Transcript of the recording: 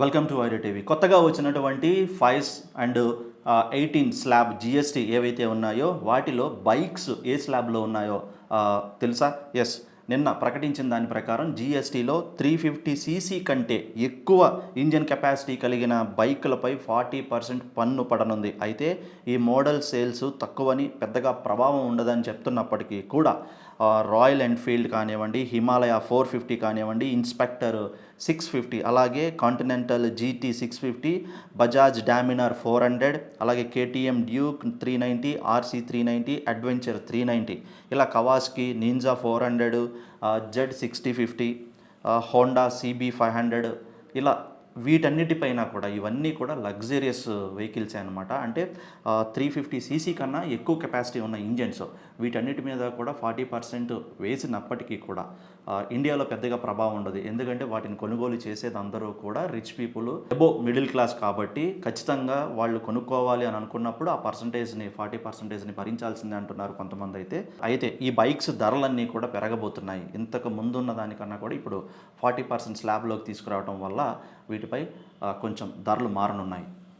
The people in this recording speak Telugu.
Welcome to idea TV. కొత్తగా వచ్చినటువంటి 5 అండ్ 18 స్లాబ్ జిఎస్టీ ఏవైతే ఉన్నాయో వాటిలో బైక్స్ ఏ స్లాబ్లో ఉన్నాయో తెలుసా? ఎస్, నిన్న ప్రకటించిన దాని ప్రకారం జిఎస్టీలో 350 సీసీ కంటే ఎక్కువ ఇంజన్ కెపాసిటీ కలిగిన బైకులపై 40% పన్ను పడనుంది. అయితే ఈ మోడల్ సేల్స్ తక్కువని, పెద్దగా ప్రభావం ఉండదని చెప్తున్నప్పటికీ కూడా రాయల్ ఎన్ఫీల్డ్ కానివ్వండి, హిమాలయ 450 కానివ్వండి, ఇన్స్పెక్టర్ 650, అలాగే కాంటినెంటల్ జీటీ 650, బజాజ్ డామినర్ 400, అలాగే కేటీఎం డ్యూక్ 390, ఆర్సీ 390, అడ్వెంచర్ 390, ఇలా Kawasaki ninja 400, Z 6050, Honda CB 500, ఇలా వీటన్నిటిపైన కూడా ఇవన్నీ కూడా లగ్జరియస్ వెహికల్సే అనమాట. అంటే 350 సీసీ కన్నా ఎక్కువ కెపాసిటీ ఉన్న ఇంజన్స్, వీటన్నిటి మీద కూడా 40% వేసినప్పటికీ కూడా ఇండియాలో పెద్దగా ప్రభావం ఉండదు. ఎందుకంటే వాటిని కొనుగోలు చేసేది అందరూ కూడా rich people, above middle class. కాబట్టి ఖచ్చితంగా వాళ్ళు కొనుక్కోవాలి అని అనుకున్నప్పుడు ఆ పర్సంటేజ్ని 40%ని భరించాల్సిందే అంటున్నారు కొంతమంది. అయితే ఈ బైక్స్ ధరలన్నీ కూడా పెరగబోతున్నాయి. ఇంతకు ముందున్న దానికన్నా కూడా ఇప్పుడు 40% స్లాబ్లోకి తీసుకురావడం వల్ల వీటిపై కొంచెం ధరలు మారనున్నాయి.